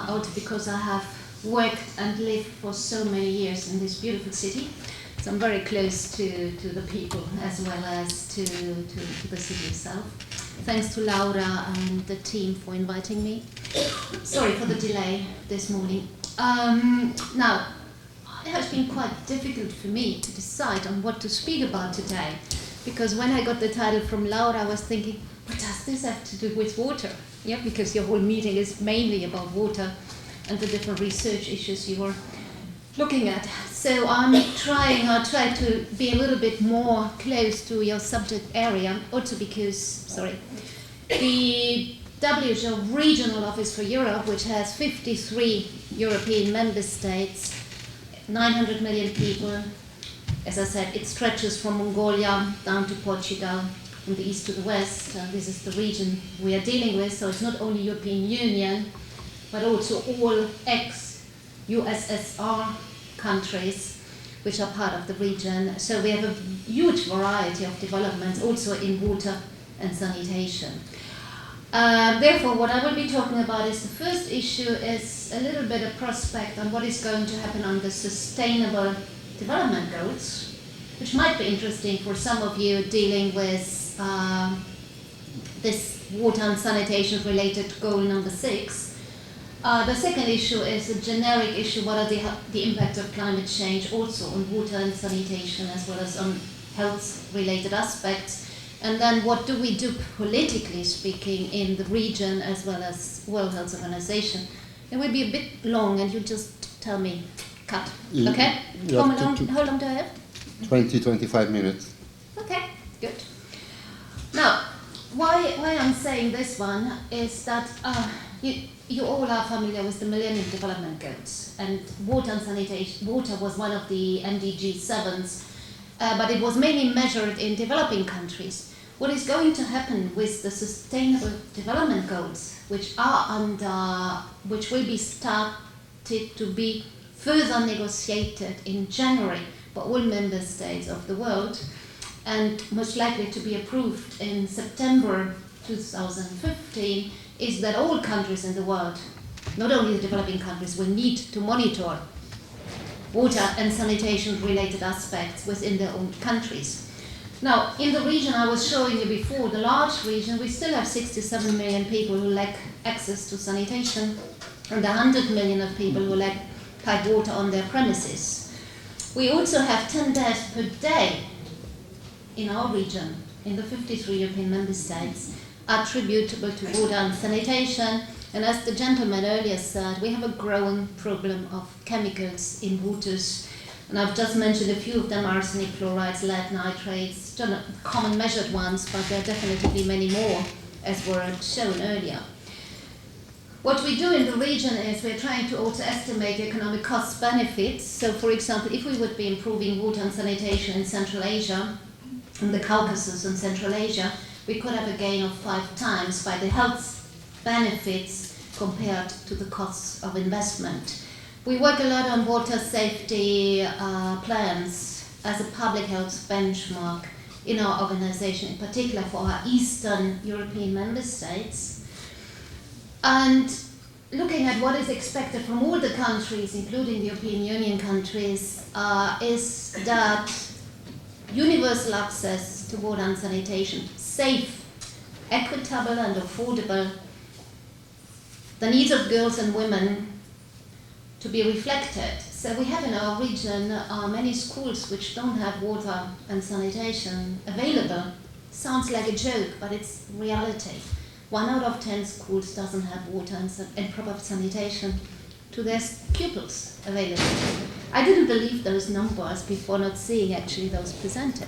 also because I have worked and lived for so many years in this beautiful city. So I'm very close to the people as well as to the city itself. Thanks to Laura and the team for inviting me. Sorry for the delay this morning. Now, it has been quite difficult for me to decide on what to speak about today, because when I got the title from Laura, I was thinking, what does this have to do with water? Yeah, because your whole meeting is mainly about water and the different research issues you were looking at. So I'll try to be a little bit more close to your subject area, also because, the WHO Regional Office for Europe, which has 53 European member states, 900 million people, as I said, it stretches from Mongolia down to Portugal, from the east to the west. This is the region we are dealing with, so it's not only European Union, but also all ex-USSR countries which are part of the region. So we have a huge variety of developments also in water and sanitation. Therefore, what I will be talking about is the first issue is a little bit of prospect on what is going to happen on the Sustainable Development Goals, which might be interesting for some of you dealing with this water and sanitation related goal number 6. The second issue is a generic issue, what are the impact of climate change also on water and sanitation as well as on health related aspects. And then what do we do politically speaking in the region as well as World Health Organization? It will be a bit long and you just tell me, cut, okay? How long do I have? 20-25 minutes. Okay, good. Now, why I'm saying this one is that you all are familiar with the Millennium Development Goals, and water and sanitation. Water was one of the MDG 7s, but it was mainly measured in developing countries. What is going to happen with the Sustainable Development Goals, which will be started to be further negotiated in January by all member states of the world, and most likely to be approved in September 2015, is that all countries in the world, not only the developing countries, will need to monitor water and sanitation related aspects within their own countries. Now, in the region I was showing you before, the large region, we still have 67 million people who lack access to sanitation, and 100 million of people who lack piped water on their premises. We also have 10 deaths per day in our region, in the 53 European member states, attributable to water and sanitation. And as the gentleman earlier said, we have a growing problem of chemicals in waters. And I've just mentioned a few of them: arsenic, fluorides, lead, nitrates, common measured ones, but there are definitely many more, as were shown earlier. What we do in the region is we're trying to also estimate the economic cost benefits. So, for example, if we would be improving water and sanitation in Central Asia, in the Caucasus and Central Asia, we could have a gain of 5 times by the health benefits compared to the costs of investment. We work a lot on water safety plans as a public health benchmark in our organization, in particular for our Eastern European member states. And looking at what is expected from all the countries, including the European Union countries, is that universal access to water and sanitation, safe, equitable and affordable, the needs of girls and women to be reflected. So we have in our region many schools which don't have water and sanitation available. Sounds like a joke, but it's reality. 1 out of 10 schools doesn't have water and proper sanitation to their pupils available. I didn't believe those numbers before not seeing actually those presented.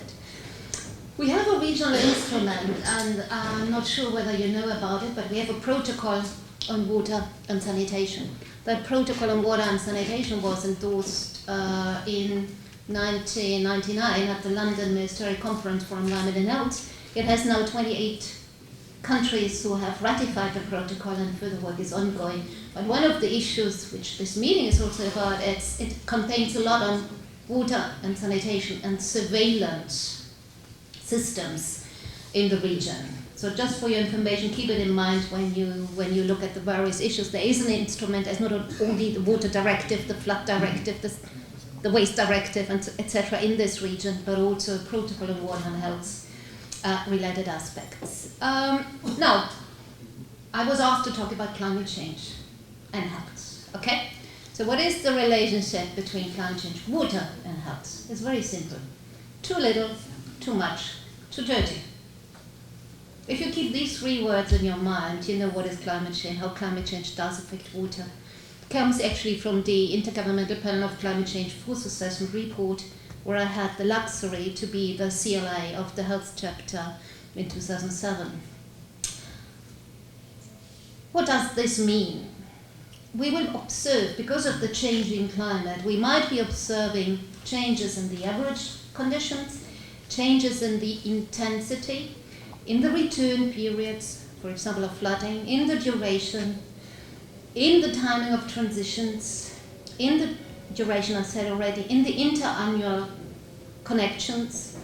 We have a regional instrument, and I'm not sure whether you know about it, but we have a protocol on water and sanitation. That protocol on water and sanitation was endorsed in 1999 at the London Ministerial Conference for Environment and Health. It has now 28 countries who have ratified the protocol, and further work is ongoing. But one of the issues which this meeting is also about, it contains a lot on water and sanitation and surveillance systems in the region. So just for your information, keep it in mind when you look at the various issues. There is an instrument. There's not only the water directive, the flood directive, the waste directive, and etc. in this region, but also a protocol on water and health related aspects. Now, I was asked to talk about climate change and health. Okay, so what is the relationship between climate change, water, and health? It's very simple: too little, too much, too dirty. If you keep these three words in your mind, you know what is climate change, how climate change does affect water. It comes actually from the Intergovernmental Panel of Climate Change Force Assessment report, where I had the luxury to be the CLA of the health chapter in 2007. What does this mean? We will observe, because of the changing climate, we might be observing changes in the average conditions, changes in the intensity, in the return periods, for example, of flooding, in the duration, in the timing of transitions, in the duration, I said already, in the interannual connections,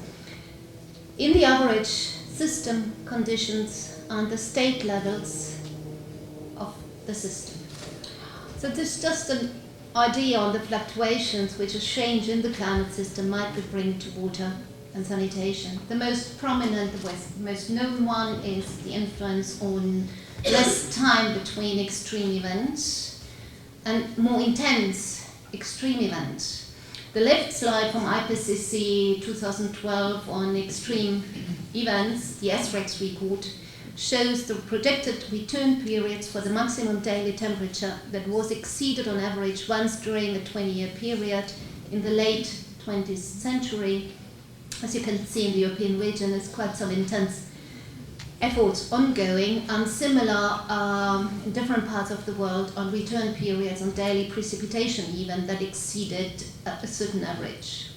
in the average system conditions, and the state levels of the system. So this is just an idea on the fluctuations which a change in the climate system might bring to water and sanitation. The most prominent, the most known one is the influence on less time between extreme events and more intense extreme events. The left slide from IPCC 2012 on extreme events, the SREX report, shows the projected return periods for the maximum daily temperature that was exceeded on average once during a 20-year period in the late 20th century. As you can see in the European region, there's quite some intense efforts ongoing, and similar in different parts of the world on return periods on daily precipitation even that exceeded a certain average.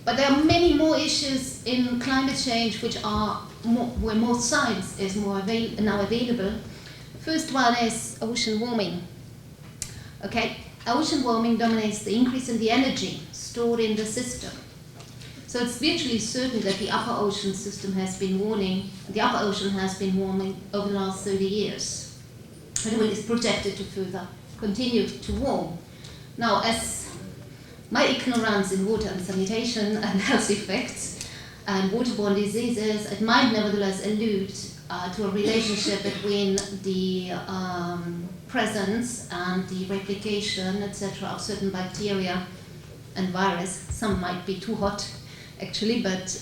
But there are many more issues in climate change which are where more science is now available. First one is ocean warming. Okay, ocean warming dominates the increase in the energy stored in the system. So it's virtually certain that the upper ocean system has been warming, the upper ocean has been warming over the last 30 years. And it is projected to further continue to warm. Now, as my ignorance in water and sanitation and health effects and waterborne diseases, it might nevertheless allude to a relationship between the presence and the replication, etc., of certain bacteria and virus. Some might be too hot, actually, but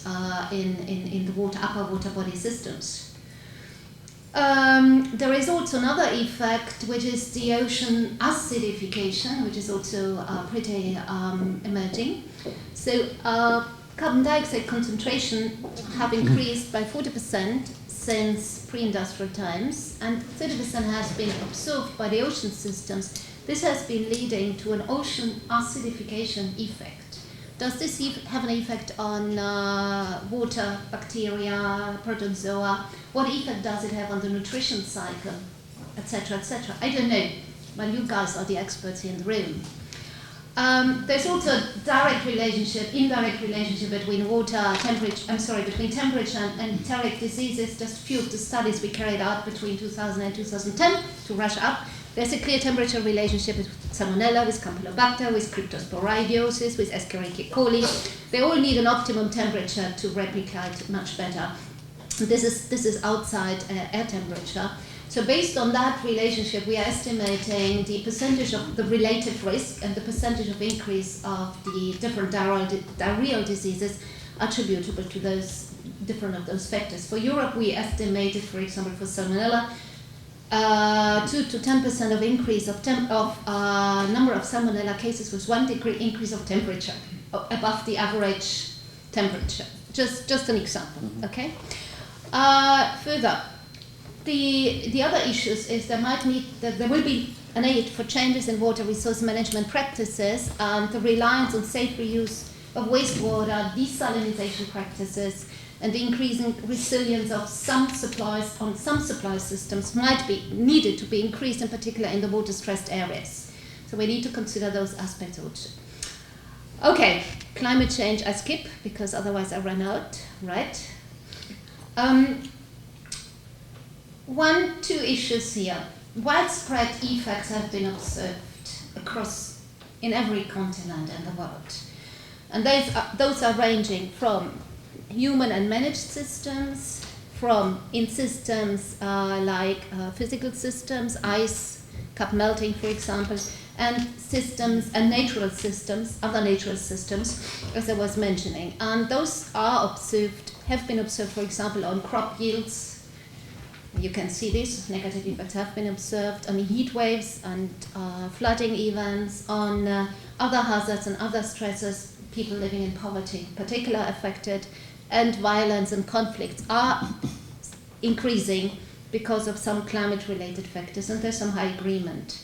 in the upper water body systems. There is also another effect, which is the ocean acidification, which is also pretty emerging. So carbon dioxide concentration have increased by 40% since pre-industrial times, and 30% has been absorbed by the ocean systems. This has been leading to an ocean acidification effect. Does this have an effect on water, bacteria, protozoa? What effect does it have on the nutrition cycle, etc., etc.? I don't know. Well, you guys are the experts here in the room. There's also a direct relationship, indirect relationship between between temperature and enteric diseases. Just a few of the studies we carried out between 2000 and 2010 to rush up. There's a clear temperature relationship with Salmonella, with Campylobacter, with Cryptosporidiosis, with Escherichia coli. They all need an optimum temperature to replicate much better. This is outside air temperature. So based on that relationship, we are estimating the percentage of the relative risk and the percentage of increase of the different diarrheal diseases attributable to those different of those factors. For Europe, we estimated, for example, for Salmonella, 2 to 10% of increase of number of Salmonella cases with 1 degree increase of temperature above the average temperature. Just an example, okay? Further, the other issues is there will be an aid for changes in water resource management practices and the reliance on safe reuse of wastewater, desalinization practices, and the increasing resilience of some supply systems might be needed to be increased, in particular in the water-stressed areas. So we need to consider those aspects also. Okay, climate change I skip because otherwise I run out, right? Two issues here. Widespread effects have been observed in every continent in the world. And those are ranging from human and managed systems, in systems like physical systems, ice cap melting, for example, and systems and other natural systems, as I was mentioning. And those have been observed, for example, on crop yields. You can see this, negative effects have been observed on heat waves and flooding events, on other hazards and other stresses, people living in poverty, particularly affected, and violence and conflicts are increasing because of some climate-related factors, and there's some high agreement.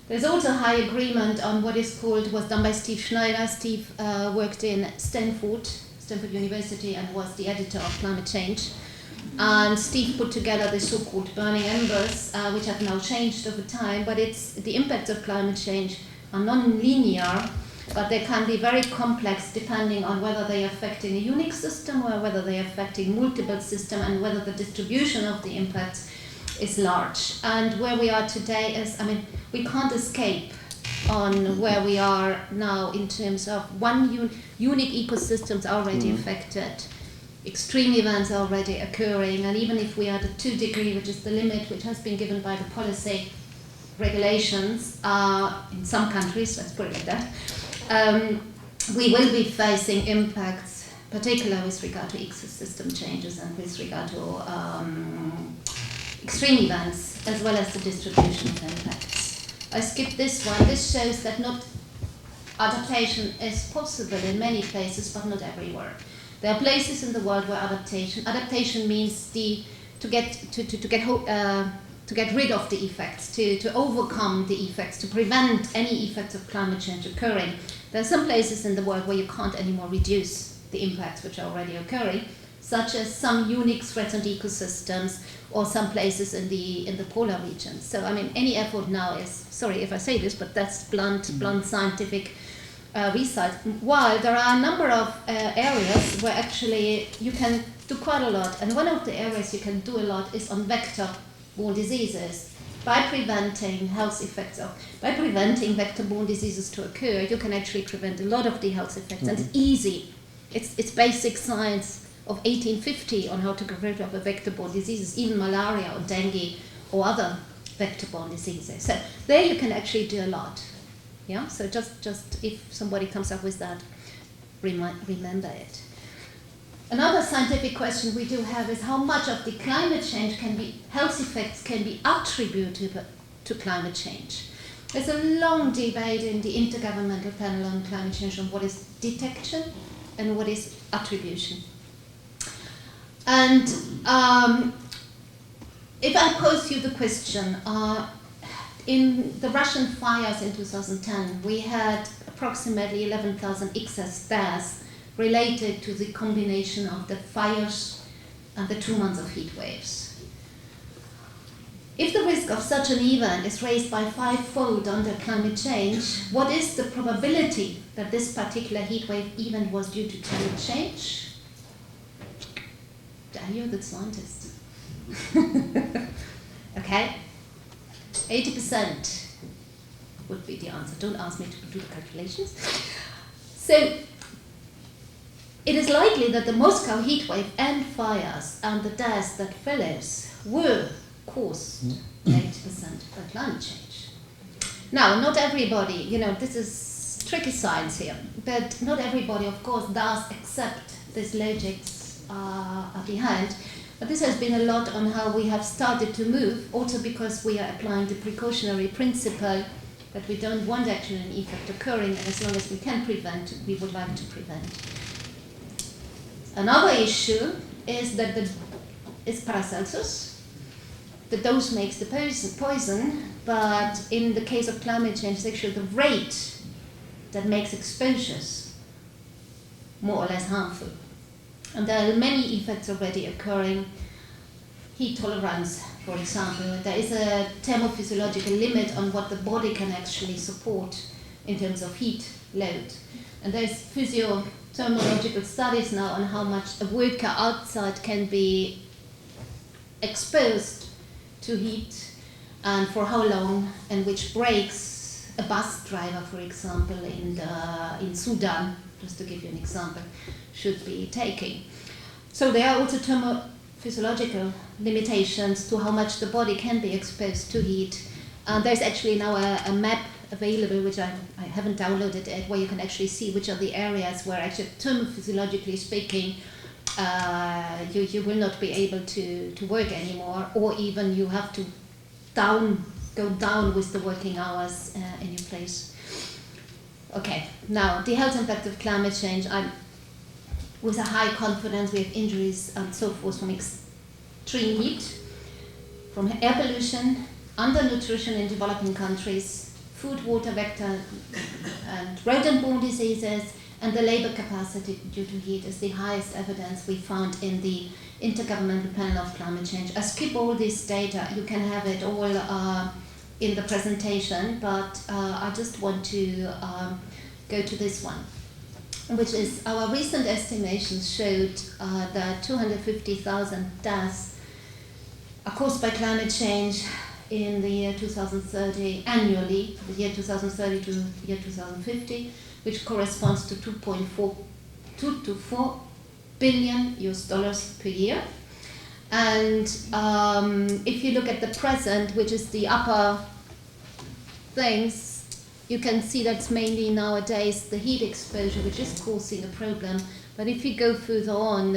There's also high agreement on what was done by Steve Schneider. Steve worked in Stanford University, and was the editor of Climate Change. And Steve put together the so-called burning embers, which have now changed over time, but the impacts of climate change are non-linear, but they can be very complex depending on whether they are affecting a unique system or whether they are affecting multiple systems, and whether the distribution of the impacts is large. And where we are today is, we can't escape on where we are now in terms of unique ecosystems already affected. Extreme events are already occurring, and even if we are at 2 degrees, which is the limit which has been given by the policy regulations in some countries, let's put it like that, we will be facing impacts, particularly with regard to ecosystem changes and with regard to extreme events, as well as the distribution of impacts. I skipped this one. This shows that adaptation is possible in many places, but not everywhere. There are places in the world where adaptation means to get rid of the effects, to overcome the effects, to prevent any effects of climate change occurring. There are some places in the world where you can't anymore reduce the impacts which are already occurring, such as some unique threatened ecosystems, or some places in the polar regions. So any effort now is, sorry if I say this, but that's blunt scientific research. While there are a number of areas where actually you can do quite a lot, and one of the areas you can do a lot is on vector-borne diseases. By preventing vector-borne diseases to occur, you can actually prevent a lot of the health effects, and it's easy. It's basic science of 1850 on how to get rid of vector-borne diseases, even malaria or dengue or other vector-borne diseases. So there you can actually do a lot. Yeah, so just if somebody comes up with that, remember it. Another scientific question we do have is how much of the climate change health effects can be attributed to climate change. There's a long debate in the Intergovernmental Panel on Climate Change on what is detection and what is attribution. And if I pose you the question, in the Russian fires in 2010, we had approximately 11,000 excess deaths related to the combination of the fires and the 2 months of heat waves. If the risk of such an event is raised by 5-fold under climate change, what is the probability that this particular heat wave event was due to climate change? You're a good scientist. Okay? 80% would be the answer. Don't ask me to do the calculations. So, it is likely that the Moscow heat wave and fires and the deaths that follows were caused 80% by climate change. Now, not everybody, this is tricky science here, but not everybody, of course, does accept this logics behind. But this has been a lot on how we have started to move, also because we are applying the precautionary principle that we don't want actually an effect occurring, and as long as we can prevent, we would like to prevent. Another issue is that is Paracelsus. The dose makes the poison, but in the case of climate change, it's actually the rate that makes exposures more or less harmful. And there are many effects already occurring. Heat tolerance, for example. There is a thermophysiological limit on what the body can actually support in terms of heat load. And there's physiothermological studies now on how much a worker outside can be exposed to heat, and for how long, and which breaks a bus driver, for example, in Sudan, just to give you an example, should be taking. So there are also thermophysiological limitations to how much the body can be exposed to heat. There's actually now a map available, which I haven't downloaded yet, where you can actually see which are the areas where actually thermophysiologically speaking you will not be able to work anymore, or even you have to go down with the working hours in your place. Okay, now the health impact of climate change. With a high confidence, we have injuries and so forth from extreme heat, from air pollution, undernutrition in developing countries, food, water, vector and rodent-borne diseases, and the labor capacity due to heat is the highest evidence we found in the Intergovernmental Panel of Climate Change. I skip all this data, you can have it all in the presentation, but I just want to go to this one, which is our recent estimations showed that 250,000 deaths are caused by climate change in the year 2030 annually, the year 2030 to the year 2050, which corresponds to 2 to 4 billion US dollars per year. And if you look at the present, which is the upper things, you can see that's mainly nowadays the heat exposure which is causing a problem. But if you go further on,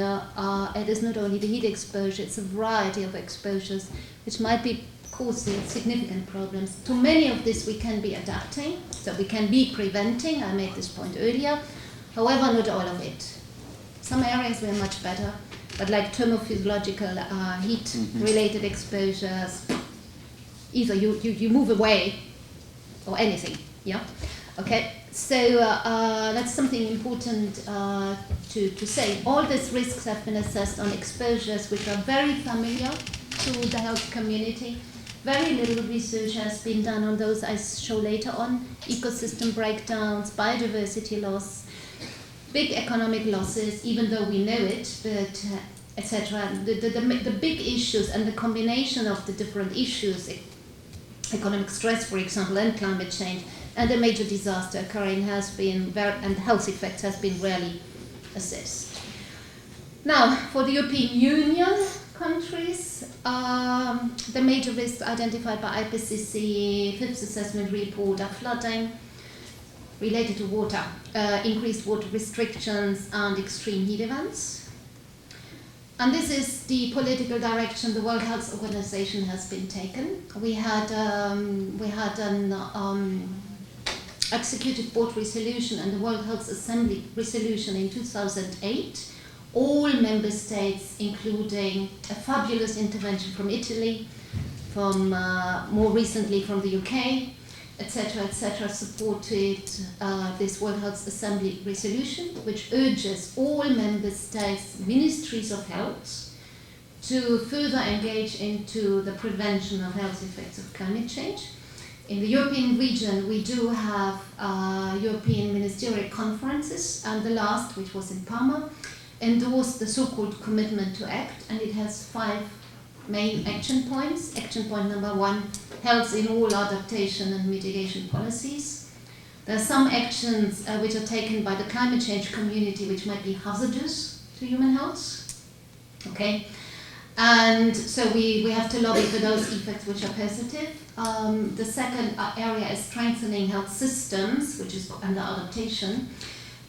it is not only the heat exposure, it's a variety of exposures which might be causing significant problems. To many of this we can be adapting, so we can be preventing, I made this point earlier, however not all of it. Some areas were much better, but like thermophysiological heat-related exposures, either you move away or anything, yeah? Okay, so that's something important to say. All these risks have been assessed on exposures which are very familiar to the health community. Very little research has been done on those I show later on. Ecosystem breakdowns, biodiversity loss, big economic losses, even though we know it, but etc. The big issues and the combination of the different issues, economic stress, for example, and climate change, and the major disaster occurring has been and health effects has been rarely assessed. Now, for the European Union countries, the major risks identified by IPCC fifth assessment report are flooding related to water, increased water restrictions, and extreme heat events. And this is the political direction the World Health Organization has been taken. We had an executive board resolution and the World Health Assembly resolution in 2008. All member states, including a fabulous intervention from Italy, from more recently from the UK, etc., supported this World Health Assembly resolution, which urges all member states' ministries of health to further engage into the prevention of health effects of climate change. In the European region, we do have European ministerial conferences, and the last, which was in Parma, endorsed the so-called commitment to act, and it has 5 main action points. Action point number 1, health in all adaptation and mitigation policies. There are some actions which are taken by the climate change community which might be hazardous to human health. Okay, and so we have to lobby for those effects which are positive. The second area is strengthening health systems, which is under adaptation.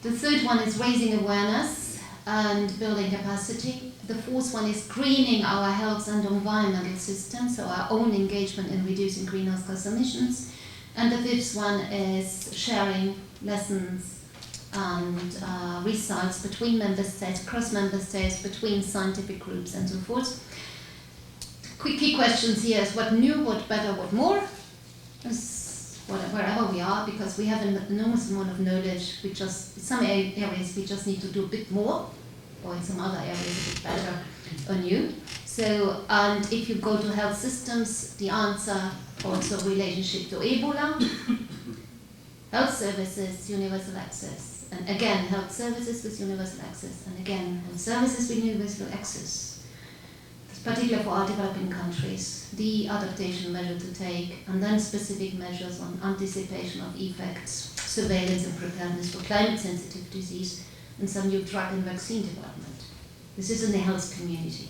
The third one is raising awareness and building capacity. The fourth one is greening our health and environmental system, so our own engagement in reducing greenhouse gas emissions. And the fifth one is sharing lessons and results between member states, cross member states, between scientific groups and so forth. Quick key questions here is what new, what better, what more? Wherever we are, because we have an enormous amount of knowledge. We just, in some areas we just need to do a bit more, or in some other areas a bit better or new. So, and if you go to health systems, the answer also relationship to Ebola, health services, universal access, and again health services with universal access, and again health services with universal access. particularly for our developing countries, the adaptation measure to take, and then specific measures on anticipation of effects, surveillance and preparedness for climate-sensitive disease, and some new drug and vaccine development. This is in the health community,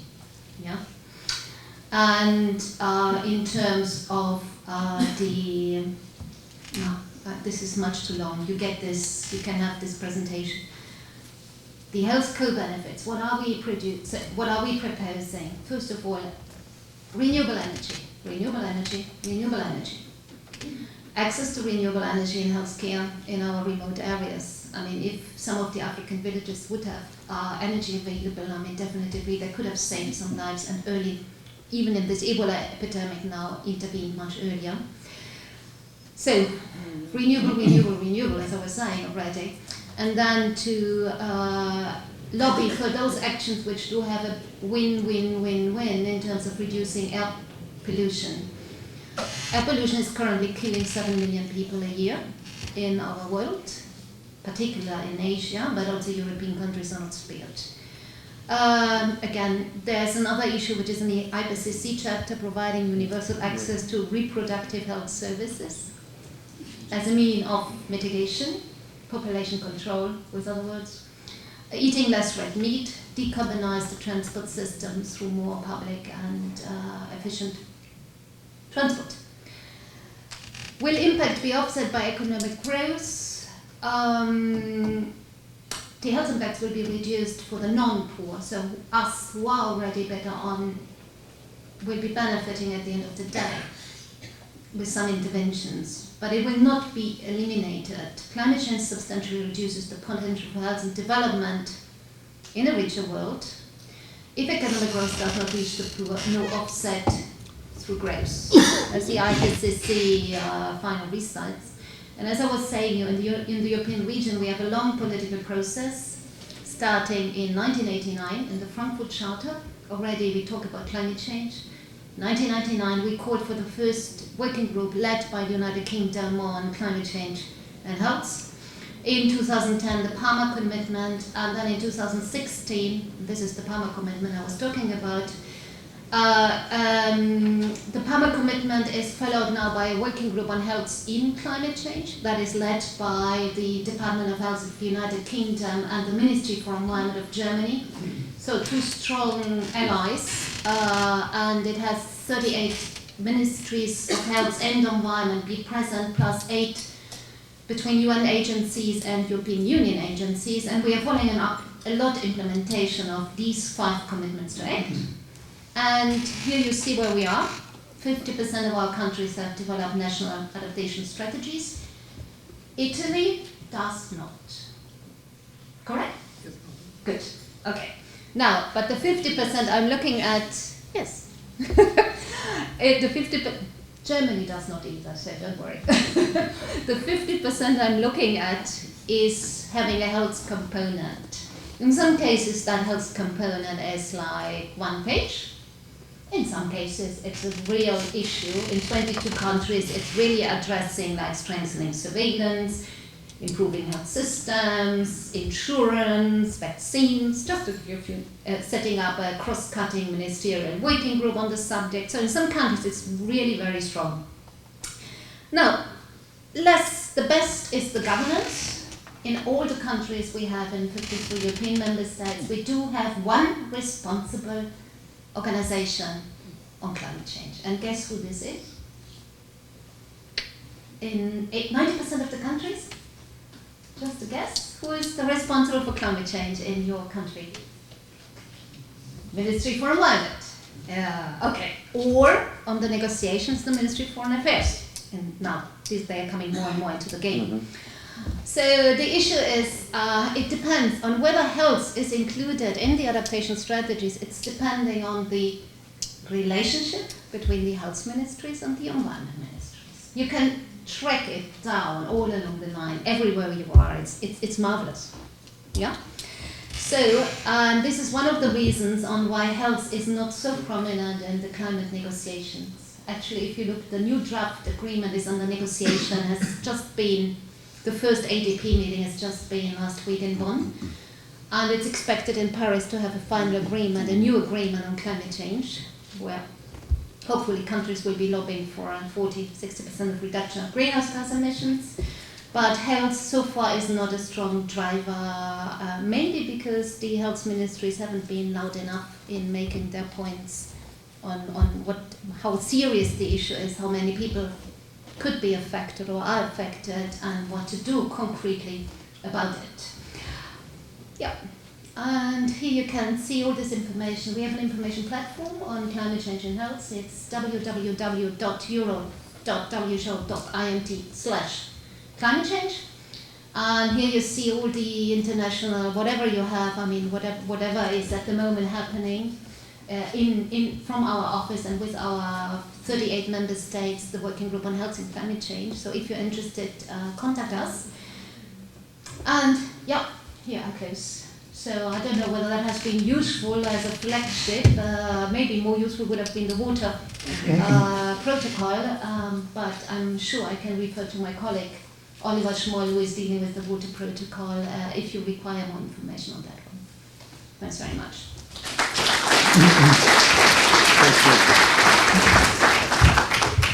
yeah? And in terms of this is much too long. You get this, you can have this presentation. The health co-benefits, what are we proposing? First of all, renewable energy. Access to renewable energy in healthcare in our remote areas. I mean, if some of the African villages would have energy available, I mean, definitely they could have saved some lives and early, even in this Ebola epidemic now, intervened much earlier. So, renewable, as I was saying already. And then to lobby for those actions which do have a win-win-win-win in terms of reducing air pollution. Air pollution is currently killing 7 million people a year in our world, particularly in Asia, but also European countries are not spared. Again, there's another issue which is in the IPCC chapter, providing universal access to reproductive health services as a means of mitigation, population control, with other words, eating less red meat, decarbonize the transport system through more public and efficient transport. Will impact be offset by economic growth? The health impacts will be reduced for the non-poor, so us who are already better on will be benefiting at the end of the day with some interventions, but it will not be eliminated. Climate change substantially reduces the potential for health and development in a richer world. If economic growth does not reach the poor, no offset through growth, as the IPCC final results. And as I was saying, in the European region, we have a long political process starting in 1989 in the Frankfurt Charter. Already we talk about climate change. 1999, we called for the first working group led by the United Kingdom on climate change and health. In 2010, the Parma Commitment, and then in 2016, this is the Parma Commitment I was talking about. The Parma Commitment is followed now by a working group on health in climate change that is led by the Department of Health of the United Kingdom and the Ministry for Environment of Germany. So two strong allies, and it has 38 ministries of health and environment be present, plus 8 between UN agencies and European Union agencies, and we are following up a lot implementation of these 5 commitments to act. And here you see where we are. 50% of our countries have developed national adaptation strategies. Italy does not. Correct? Yes. Good. Okay. Now, but the 50% I'm looking at, yes. The 50%, Germany does not either, so don't worry. The 50% I'm looking at is having a health component. In some cases, that health component is like 1 page. In some cases, it's a real issue. In 22 countries, it's really addressing like strengthening surveillance, improving health systems, insurance, vaccines, just to give you, setting up a cross-cutting ministerial working group on the subject. So in some countries, it's really very strong. Now, the best is the governance. In all the countries we have in 53 European member states, we do have one responsible organization on climate change. And guess who this is? In 90% of the countries? Just a guess. Who is the responsible for climate change in your country? Ministry for Environment. Okay. Or on the negotiations, the Ministry for Foreign Affairs. And now they are coming more and more into the game. Mm-hmm. So the issue is, it depends on whether health is included in the adaptation strategies. It's depending on the relationship between the health ministries and the environment ministries. You can track it down all along the line, everywhere you are. It's marvelous. Yeah. So this is one of the reasons on why health is not so prominent in the climate negotiations. Actually, if you look, the new draft agreement is under negotiation. Has just been the first ADP meeting has just been last week in Bonn. And it's expected in Paris to have a final agreement, a new agreement on climate change, where hopefully countries will be lobbying for a 40-60% of reduction of greenhouse gas emissions. But health so far is not a strong driver, mainly because the health ministries haven't been loud enough in making their points on how serious the issue is, how many people could be affected or are affected, and what to do concretely about it. Yeah, and here you can see all this information. We have an information platform on climate change in health. It's www.euro.who.int/climate change. And here you see all the international, whatever you have, I mean, whatever is at the moment happening from our office and with our 38 member states, the Working Group on Health and Climate Change. So if you're interested, contact us. And yeah, here I close. So I don't know whether that has been useful as a flagship. Maybe more useful would have been the water protocol, but I'm sure I can refer to my colleague Oliver Schmoll, who is dealing with the water protocol, if you require more information on that one. Thanks very much.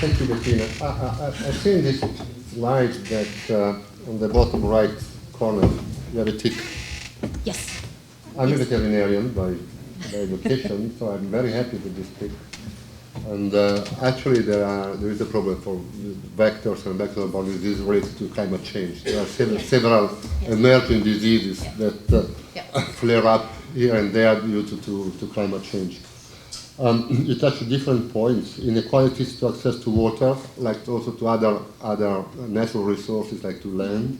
Thank you, Bettina. I've seen this slide that on the bottom right corner, you have a tick. Yes. I'm a veterinarian by education, so I'm very happy with this tick. And actually, there is a problem for vectors and vector-borne diseases related to climate change. There are several emerging diseases that flare up here and there due to climate change. You touch different points: inequalities to access to water, like also to other natural resources, like to land.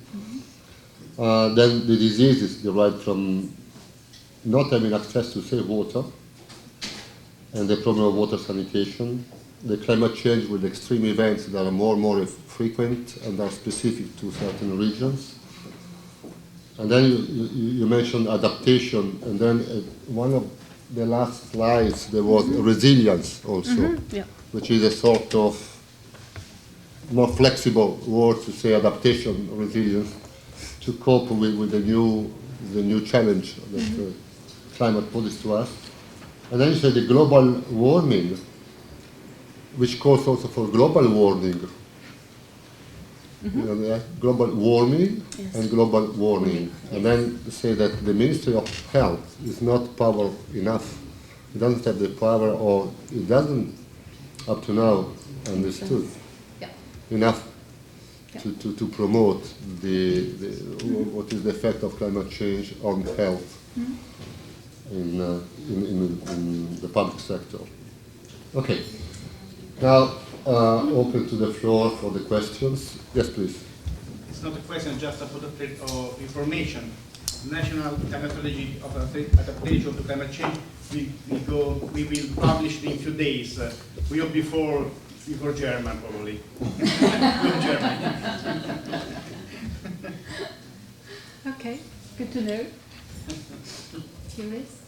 Then the diseases derived from not having access to safe water, and the problem of water sanitation, the climate change with extreme events that are more and more frequent and are specific to certain regions. And then you mentioned adaptation, and then one of the last slides there was resilience also, which is a sort of more flexible word to say adaptation, resilience, to cope with the new challenge that climate poses to us. And then you say the global warming, which calls also for global warming. You know, global warming and global warming. And then you say that the Ministry of Health is not powerful enough. It doesn't have the power, or it doesn't, up to now, understood enough to promote what is the effect of climate change on health in the public sector. Okay. Now, open to the floor for the questions. Yes, please. It's not a question, just a bit of information. National Methodology of Adaptation to Climate Change we will publish in a few days. We are before German, probably. Okay, good to know. Curious?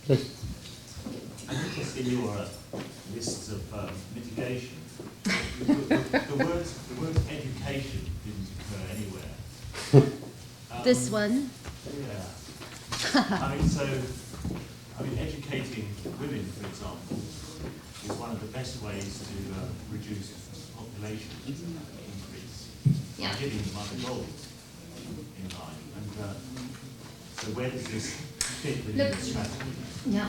Yes. I noticed in your lists of mitigation, the word education didn't occur anywhere. This one? Yeah. Educating women, for example, is one of the best ways to reduce population increase. Yeah. Giving them other goals in life. And so where does this fit within the strategy? Yeah.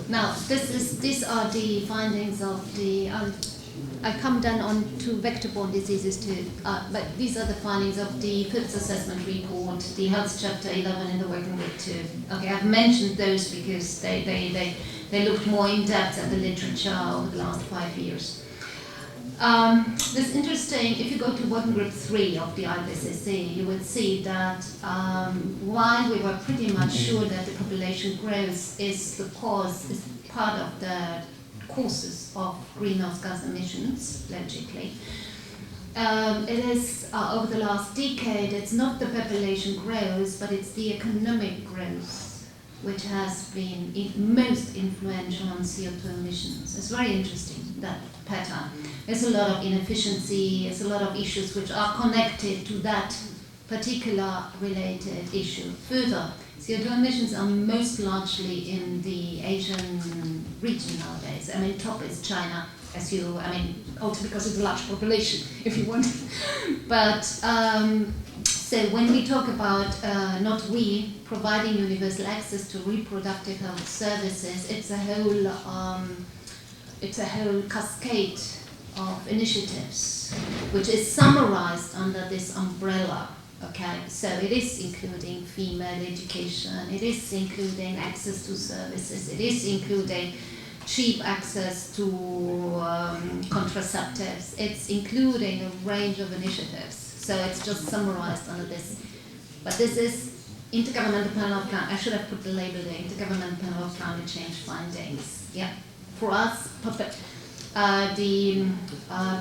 Now, these are the findings of the. I come then on to vector-borne diseases too, but these are the findings of the fifth assessment report, the health chapter 11 in the working group too. Okay, I've mentioned those because they looked more in depth at the literature over the last 5 years. It's interesting, if you go to working group 3 of the IPCC, you will see that while we were pretty much sure that the population growth is part of the causes of greenhouse gas emissions, logically, it is, over the last decade, it's not the population growth, but it's the economic growth which has been most influential on CO2 emissions. It's very interesting, that pattern. There's a lot of inefficiency, there's a lot of issues which are connected to that particular related issue. Further, CO2 emissions are most largely in the Asian region nowadays. I mean, top is China, also because it's a large population, if you want. But, so when we talk about providing universal access to reproductive health services, it's a whole cascade of initiatives, which is summarized under this umbrella. Okay, so it is including female education, it is including access to services, it is including cheap access to contraceptives, it's including a range of initiatives. So it's just summarized under this. But this is Intergovernmental Panel of Climate, I should have put the label there, Intergovernmental Panel of Climate Change findings. Yeah, for us, the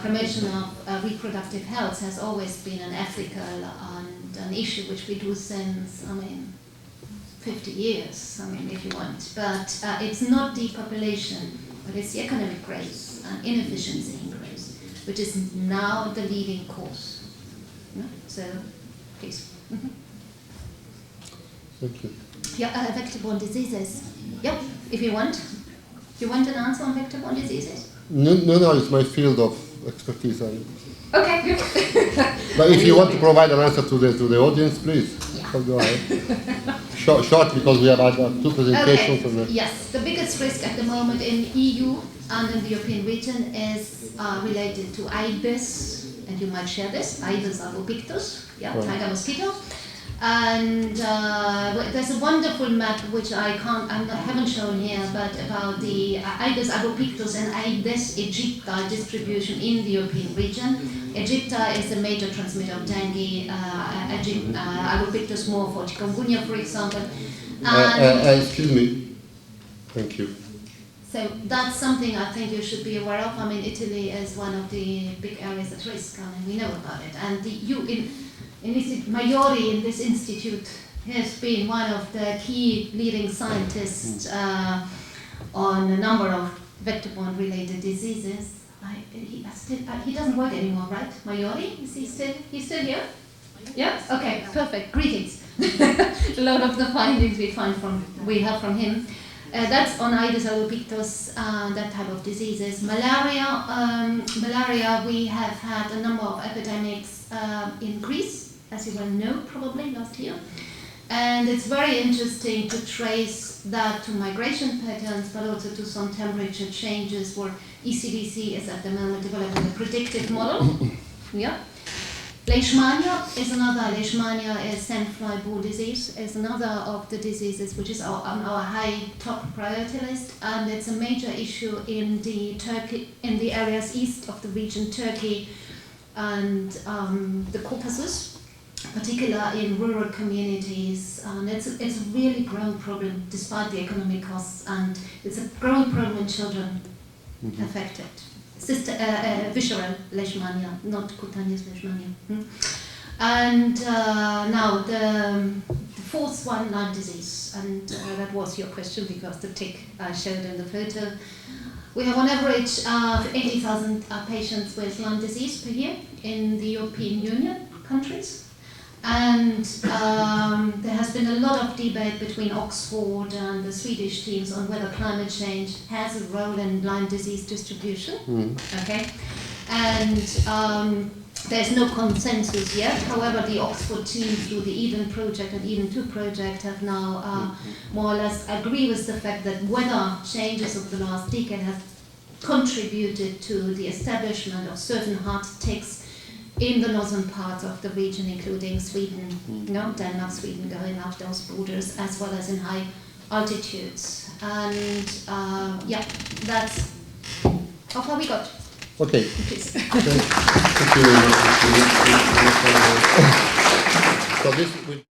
promotion of reproductive health has always been an ethical and an issue which we do since, 50 years, if you want. But it's not depopulation, but it's the economic growth and inefficiency in growth, which is now the leading cause. No? So, please. Thank you. Yeah, vector-borne diseases. Yep, if you want. You want an answer on vector-borne diseases? No, it's my field of expertise. Okay, good. But if you want to provide an answer to the audience, please, go ahead. Short, because we have had two presentations. Okay. Yes, the biggest risk at the moment in EU and in the European region is related to IBIS, and you might share this, Aedes albopictus, tiger mosquito. And there's a wonderful map which I haven't shown here, but about the Aedes albopictus and Aedes aegypti distribution in the European region. Aegypti is a major transmitter of dengue, albopictus more for chikungunya, for example. Excuse me. Thank you. So that's something I think you should be aware of. Italy is one of the big areas at risk, we know about it. And Maiori in this institute has been one of the key leading scientists on a number of vector-borne related diseases. He doesn't work anymore, right? Maiori, is he still? He's still here? Yeah. Okay. Perfect. Greetings. A lot of the findings we have from him. That's on Aedes albopictus, that type of diseases. Malaria, we have had a number of epidemics in Greece, as you well know, probably last year. And it's very interesting to trace that to migration patterns, but also to some temperature changes where ECDC is at the moment developing a predictive model. Yeah. Leishmania is another. Leishmania is sandfly bull disease, is another of the diseases which is on our high top priority list, and it's a major issue in the areas east of the region, Turkey and the Caucasus, particularly in rural communities. And it's a really growing problem despite the economic costs, and it's a growing problem in children affected. Visceral leishmania, not cutaneous leishmania. And now the fourth one, Lyme disease, and that was your question because the tick I showed in the photo. We have on average 80,000 patients with Lyme disease per year in the European Union countries. And there has been a lot of debate between Oxford and the Swedish teams on whether climate change has a role in Lyme disease distribution. Okay, and there's no consensus yet. However, the Oxford team through the Eden project and Eden 2 project have now more or less agree with the fact that weather changes of the last decade have contributed to the establishment of certain heart ticks in the northern parts of the region, including Sweden, Denmark, Sweden, going up those borders, as well as in high altitudes. And that's how far we got. Okay. Please. Thank you very much. So this will